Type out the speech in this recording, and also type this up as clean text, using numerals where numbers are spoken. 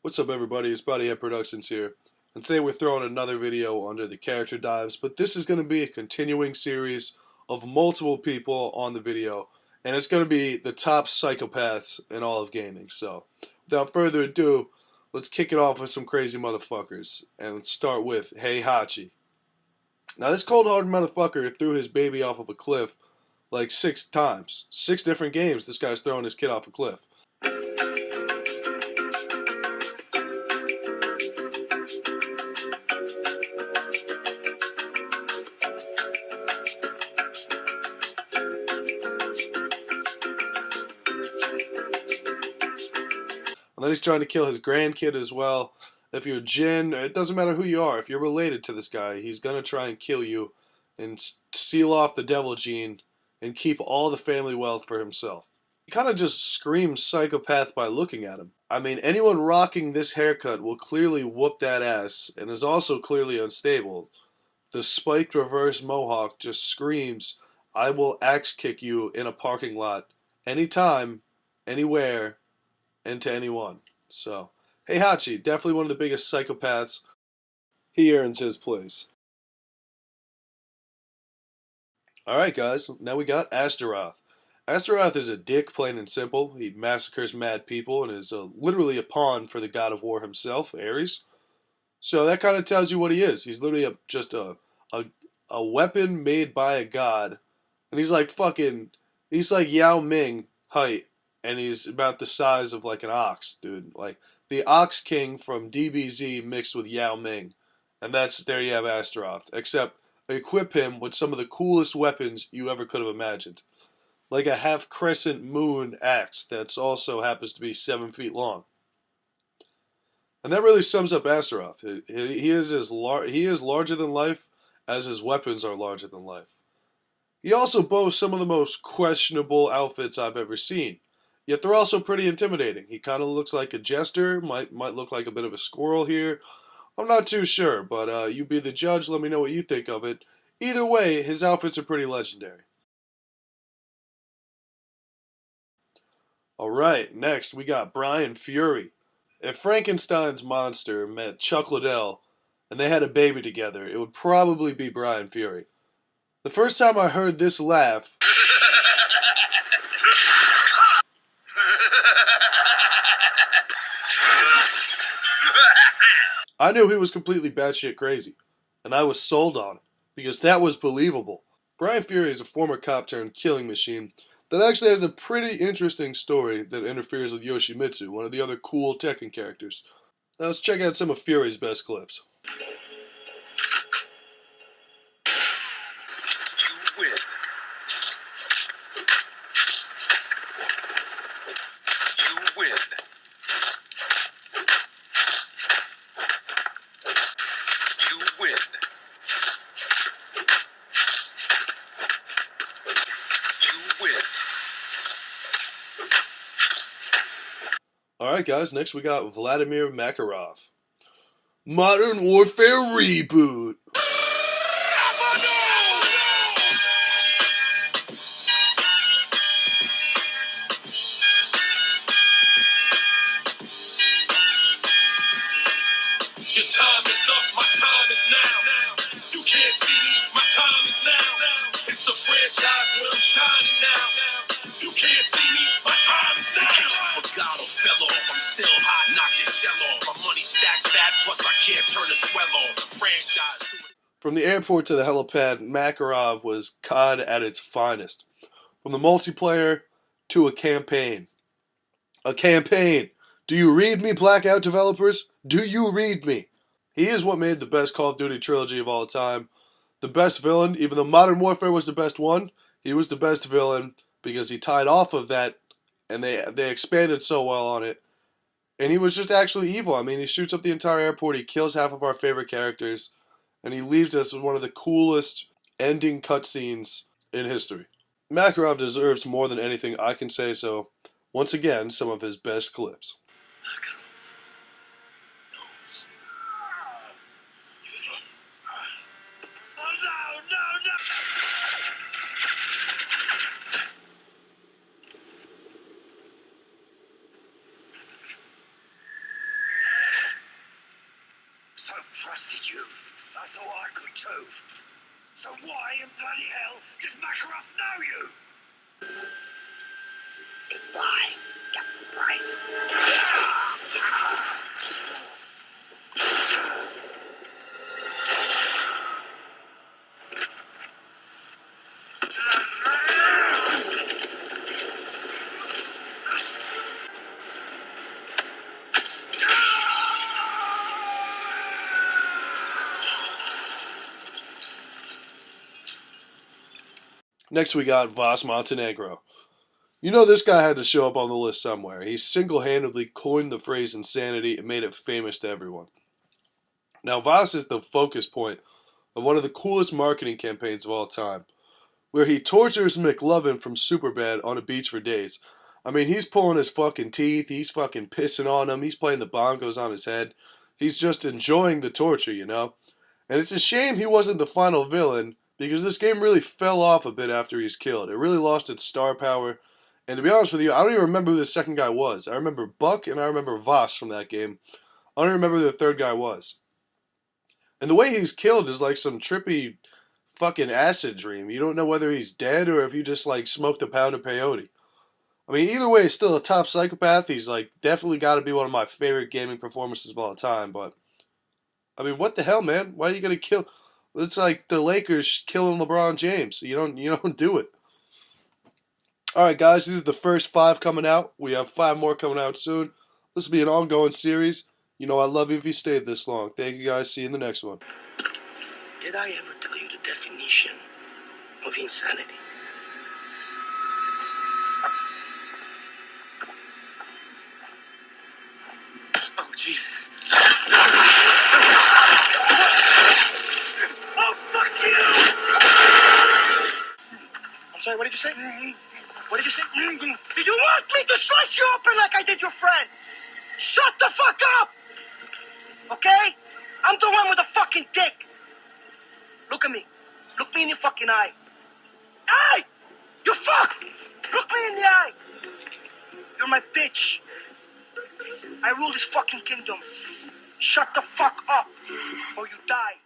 What's up, everybody? It's Bodyhead Productions here, and today we're throwing another video under the character dives, but this is going to be a continuing series of multiple people on the video, and it's going to be the top psychopaths in all of gaming. So, without further ado, let's kick it off with some crazy motherfuckers, and let's start with Heihachi. Now, this cold-hearted motherfucker threw his baby off of a cliff like 6 times. 6 different games this guy's throwing his kid off a cliff. And then he's trying to kill his grandkid as well. If you're Jin, it doesn't matter who you are. If you're related to this guy, he's going to try and kill you and seal off the devil gene and keep all the family wealth for himself. He kind of just screams psychopath by looking at him. I mean, anyone rocking this haircut will clearly whoop that ass and is also clearly unstable. The spiked reverse mohawk just screams, "I will axe kick you in a parking lot anytime, anywhere, and to anyone." So, Heihachi, definitely one of the biggest psychopaths. He earns his place. Alright guys, now we got Astaroth. Astaroth is a dick, plain and simple. He massacres mad people and is literally a pawn for the god of war himself, Ares. So that kind of tells you what he is. He's literally just a weapon made by a god. And he's like Yao Ming height. And he's about the size of like an ox, dude. Like the Ox King from DBZ mixed with Yao Ming. And there you have Astaroth. Except equip him with some of the coolest weapons you ever could have imagined. Like a half-crescent moon axe that's also happens to be 7 feet long. And that really sums up Astaroth. He is larger than life as his weapons are larger than life. He also boasts some of the most questionable outfits I've ever seen. Yet they're also pretty intimidating. He kind of looks like a jester, might look like a bit of a squirrel here. I'm not too sure, but you be the judge, let me know what you think of it. Either way, his outfits are pretty legendary. Alright, next we got Brian Fury. If Frankenstein's monster met Chuck Liddell and they had a baby together, it would probably be Brian Fury. The first time I heard this laugh, I knew he was completely batshit crazy, and I was sold on it, because that was believable. Brian Fury is a former cop turned killing machine that actually has a pretty interesting story that interferes with Yoshimitsu, one of the other cool Tekken characters. Now let's check out some of Fury's best clips. You win. You win. You win. You win. Alright guys, next we got Vladimir Makarov. Modern Warfare Reboot! Your time is up, my time is now. You can't see me, my time is now. It's the franchise where I'm shining now. You can't see me, my time is now. In case you forgot or fell off, I'm still hot, knock your shell off. My money stacked fat, plus I can't turn the swell off. The franchise. From the airport to the helipad, Makarov was COD at its finest. From the multiplayer to a campaign. A campaign! Do you read me, Blackout developers? Do you read me? He is what made the best Call of Duty trilogy of all time. The best villain, even though Modern Warfare was the best one, he was the best villain because he tied off of that and they expanded so well on it. And he was just actually evil. I mean, he shoots up the entire airport, he kills half of our favorite characters, and he leaves us with one of the coolest ending cutscenes in history. Makarov deserves more than anything I can say, so once again, some of his best clips. Makarov knows. Oh no, no, no! I could too. So why in bloody hell does Makarov know you? Goodbye, Captain Price. Next, we got Vas Montenegro. You know this guy had to show up on the list somewhere. He single-handedly coined the phrase insanity and made it famous to everyone. Now, Vas is the focus point of one of the coolest marketing campaigns of all time, where he tortures McLovin from Superbad on a beach for days. I mean, he's pulling his fucking teeth, he's fucking pissing on him, he's playing the bongos on his head. He's just enjoying the torture, you know? And it's a shame he wasn't the final villain, because this game really fell off a bit after he's killed. It really lost its star power. And to be honest with you, I don't even remember who the second guy was. I remember Buck and I remember Voss from that game. I don't remember who the third guy was. And the way he's killed is like some trippy fucking acid dream. You don't know whether he's dead or if you just like smoked a pound of peyote. I mean, either way, he's still a top psychopath. He's like definitely got to be one of my favorite gaming performances of all time. But I mean, what the hell, man? Why are you gonna kill? It's like the Lakers killing LeBron James. You don't do it. All right, guys, these are the first 5 coming out. We have 5 more coming out soon. This will be an ongoing series. You know I love you if you stayed this long. Thank you, guys. See you in the next one. Did I ever tell you the definition of insanity? Oh, Jesus. Oh, fuck you! I'm sorry, what did you say? What did you say? Do you want me to slice you open like I did your friend? Shut the fuck up! Okay? I'm the one with the fucking dick. Look at me. Look me in your fucking eye. Hey! You fuck! Look me in the eye. You're my bitch. I rule this fucking kingdom. Shut the fuck up or you die.